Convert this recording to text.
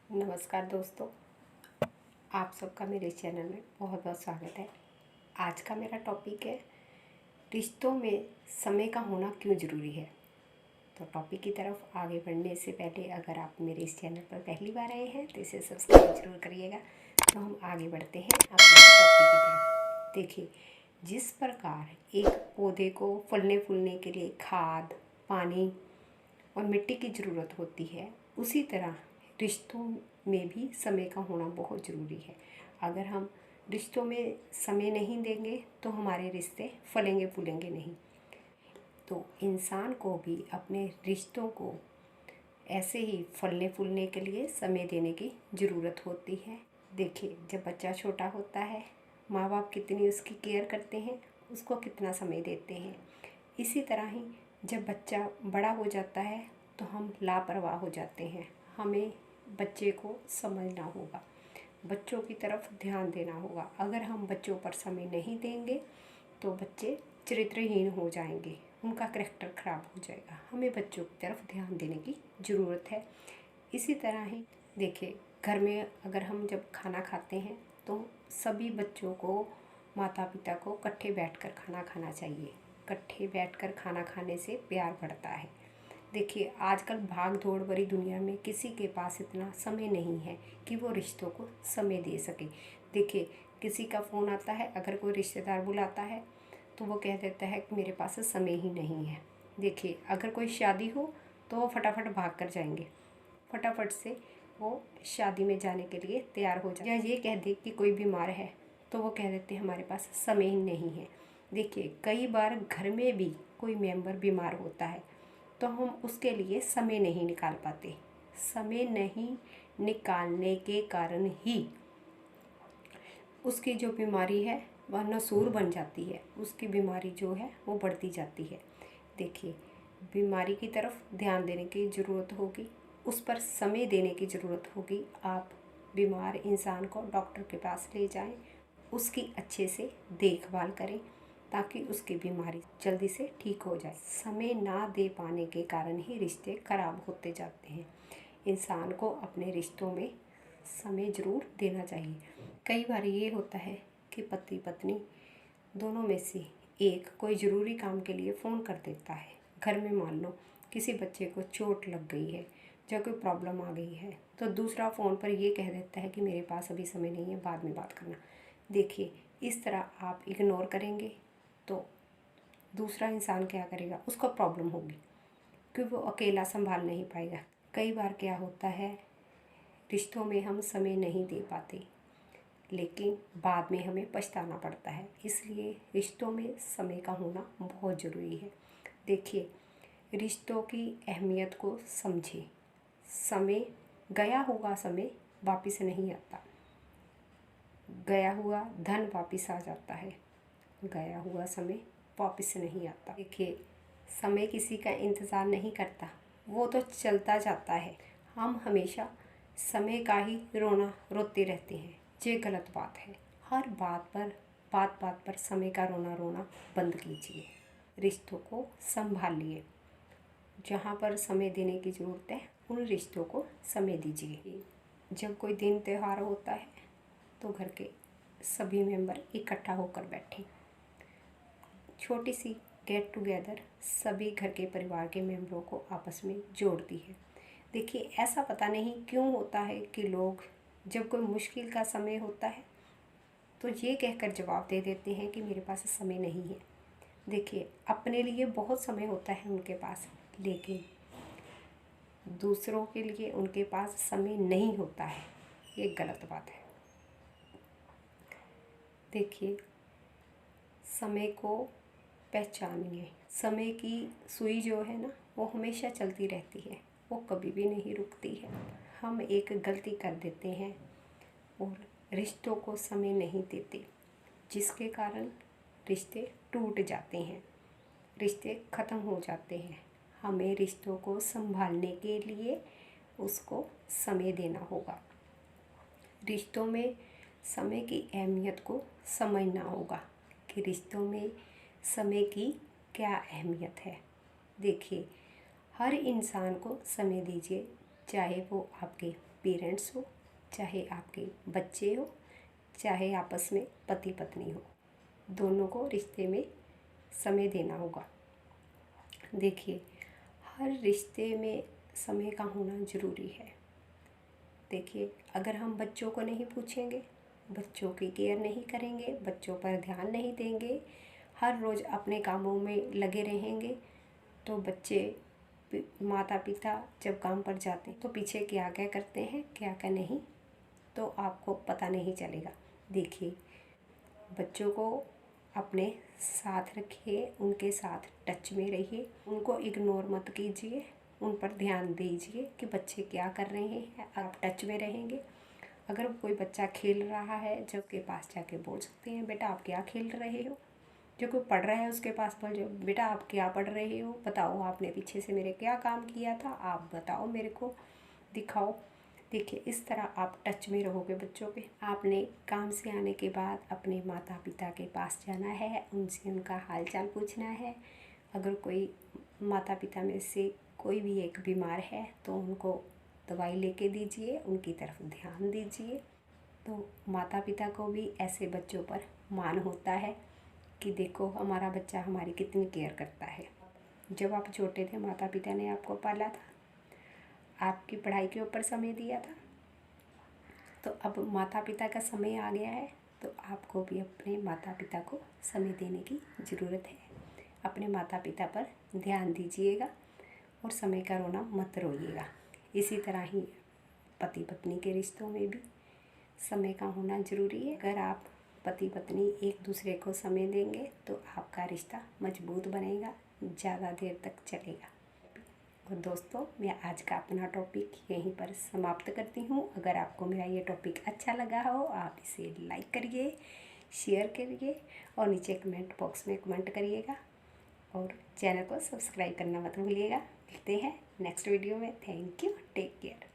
नमस्कार दोस्तों, आप सबका मेरे चैनल में बहुत बहुत स्वागत है। आज का मेरा टॉपिक है रिश्तों में समय का होना क्यों ज़रूरी है। तो टॉपिक की तरफ आगे बढ़ने से पहले अगर आप मेरे इस चैनल पर पहली बार आए हैं तो इसे सब्सक्राइब जरूर करिएगा। तो हम आगे बढ़ते हैं अपने टॉपिक की तरफ। देखिए, जिस प्रकार एक पौधे को फलने फूलने के लिए खाद, पानी और मिट्टी की ज़रूरत होती है, उसी तरह रिश्तों में भी समय का होना बहुत ज़रूरी है। अगर हम रिश्तों में समय नहीं देंगे तो हमारे रिश्ते फलेंगे फूलेंगे नहीं। तो इंसान को भी अपने रिश्तों को ऐसे ही फलने फूलने के लिए समय देने की ज़रूरत होती है। देखिए, जब बच्चा छोटा होता है, माँ बाप कितनी उसकी केयर करते हैं, उसको कितना समय देते हैं। इसी तरह ही जब बच्चा बड़ा हो जाता है तो हम लापरवाह हो जाते हैं। हमें बच्चे को समझना होगा, बच्चों की तरफ ध्यान देना होगा। अगर हम बच्चों पर समय नहीं देंगे तो बच्चे चरित्रहीन हो जाएंगे, उनका करैक्टर ख़राब हो जाएगा। हमें बच्चों की तरफ ध्यान देने की ज़रूरत है। इसी तरह ही देखिए, घर में अगर हम जब खाना खाते हैं तो सभी बच्चों को, माता पिता को इकट्ठे बैठकर खाना खाना चाहिए। इकट्ठे बैठकर खाना खाने से प्यार बढ़ता है। देखिए, आजकल भाग दौड़ भरी दुनिया में किसी के पास इतना समय नहीं है कि वो रिश्तों को समय दे सके। देखिए, किसी का फ़ोन आता है, अगर कोई रिश्तेदार बुलाता है तो वो कह देता है कि मेरे पास समय ही नहीं है। देखिए, अगर कोई शादी हो तो वो फटाफट भाग कर जाएंगे, फटाफट से वो शादी में जाने के लिए तैयार हो जाए। या ये कह दे कि कोई बीमार है तो वो कह देते हैं हमारे पास समय ही नहीं है। देखिए, कई बार घर में भी कोई मेंबर बीमार होता है तो हम उसके लिए समय नहीं निकाल पाते। समय नहीं निकालने के कारण ही उसकी जो बीमारी है वह नसूर बन जाती है, उसकी बीमारी जो है वो बढ़ती जाती है। देखिए, बीमारी की तरफ ध्यान देने की ज़रूरत होगी, उस पर समय देने की ज़रूरत होगी। आप बीमार इंसान को डॉक्टर के पास ले जाएं, उसकी अच्छे से देखभाल करें ताकि उसकी बीमारी जल्दी से ठीक हो जाए। समय ना दे पाने के कारण ही रिश्ते खराब होते जाते हैं। इंसान को अपने रिश्तों में समय ज़रूर देना चाहिए। कई बार ये होता है कि पति पत्नी दोनों में से एक कोई ज़रूरी काम के लिए फ़ोन कर देता है। घर में मान लो किसी बच्चे को चोट लग गई है या कोई प्रॉब्लम आ गई है तो दूसरा फ़ोन पर ये कह देता है कि मेरे पास अभी समय नहीं है, बाद में बात करना। देखिए, इस तरह आप इग्नोर करेंगे तो दूसरा इंसान क्या करेगा, उसको प्रॉब्लम होगी क्योंकि वो अकेला संभाल नहीं पाएगा। कई बार क्या होता है, रिश्तों में हम समय नहीं दे पाते लेकिन बाद में हमें पछताना पड़ता है। इसलिए रिश्तों में समय का होना बहुत ज़रूरी है। देखिए, रिश्तों की अहमियत को समझें। समय गया हुआ समय वापस नहीं आता, गया हुआ धन वापस आ जाता है, गया हुआ समय वापस नहीं आता। देखिए, समय किसी का इंतज़ार नहीं करता, वो तो चलता जाता है। हम हमेशा समय का ही रोना रोते रहते हैं, ये गलत बात है। हर बात बात पर समय का रोना बंद कीजिए, रिश्तों को संभालिए। जहाँ पर समय देने की ज़रूरत है उन रिश्तों को समय दीजिए। जब कोई दिन त्यौहार होता है तो घर के सभी मेंबर इकट्ठा होकर बैठें। छोटी सी गेट टुगेदर सभी घर के परिवार के मेंबरों को आपस में जोड़ती है। देखिए, ऐसा पता नहीं क्यों होता है कि लोग जब कोई मुश्किल का समय होता है तो ये कहकर जवाब दे देते हैं कि मेरे पास समय नहीं है। देखिए, अपने लिए बहुत समय होता है उनके पास, लेकिन दूसरों के लिए उनके पास समय नहीं होता है, ये गलत बात है। देखिए, समय को पहचानिए। समय की सुई जो है ना, वो हमेशा चलती रहती है, वो कभी भी नहीं रुकती है। हम एक गलती कर देते हैं और रिश्तों को समय नहीं देते, जिसके कारण रिश्ते टूट जाते हैं, रिश्ते ख़त्म हो जाते हैं। हमें रिश्तों को संभालने के लिए उसको समय देना होगा। रिश्तों में समय की अहमियत को समझना होगा कि रिश्तों में समय की क्या अहमियत है। देखिए, हर इंसान को समय दीजिए, चाहे वो आपके पेरेंट्स हो, चाहे आपके बच्चे हो, चाहे आपस में पति पत्नी हो, दोनों को रिश्ते में समय देना होगा। देखिए, हर रिश्ते में समय का होना ज़रूरी है। देखिए, अगर हम बच्चों को नहीं पूछेंगे, बच्चों की केयर नहीं करेंगे, बच्चों पर ध्यान नहीं देंगे, हर रोज़ अपने कामों में लगे रहेंगे, तो बच्चे माता पिता जब काम पर जाते हैं तो पीछे क्या क्या करते हैं, क्या क्या नहीं, तो आपको पता नहीं चलेगा। देखिए, बच्चों को अपने साथ रखिए, उनके साथ टच में रहिए, उनको इग्नोर मत कीजिए, उन पर ध्यान दीजिए कि बच्चे क्या कर रहे हैं। आप टच में रहेंगे। अगर कोई बच्चा खेल रहा है, जब के पास जाके बोल सकते हैं, बेटा आप क्या खेल रहे हो। जो कोई पढ़ रहा है उसके पास बोल जाओ, बेटा आप क्या पढ़ रहे हो, बताओ आपने पीछे से मेरे क्या काम किया था, आप बताओ, मेरे को दिखाओ। देखिए, इस तरह आप टच में रहोगे बच्चों के। आपने काम से आने के बाद अपने माता पिता के पास जाना है, उनसे उनका हाल चाल पूछना है। अगर कोई माता पिता में से कोई भी एक बीमार है तो उनको दवाई लेके दीजिए, उनकी तरफ ध्यान दीजिए। तो माता पिता को भी ऐसे बच्चों पर मान होता है कि देखो हमारा बच्चा हमारी कितनी केयर करता है। जब आप छोटे थे, माता पिता ने आपको पाला था, आपकी पढ़ाई के ऊपर समय दिया था। तो अब माता पिता का समय आ गया है, तो आपको भी अपने माता पिता को समय देने की ज़रूरत है। अपने माता पिता पर ध्यान दीजिएगा और समय का रोना मत रोइएगा। इसी तरह ही पति पत्नी के रिश्तों में भी समय का होना ज़रूरी है। अगर आप पति पत्नी एक दूसरे को समय देंगे तो आपका रिश्ता मजबूत बनेगा, ज़्यादा देर तक चलेगा। और दोस्तों, मैं आज का अपना टॉपिक यहीं पर समाप्त करती हूँ। अगर आपको मेरा ये टॉपिक अच्छा लगा हो, आप इसे लाइक करिए, शेयर करिए और नीचे कमेंट बॉक्स में कमेंट करिएगा और चैनल को सब्सक्राइब करना मत भूलिएगा। मिलते हैं नेक्स्ट वीडियो में। Thank you, take care.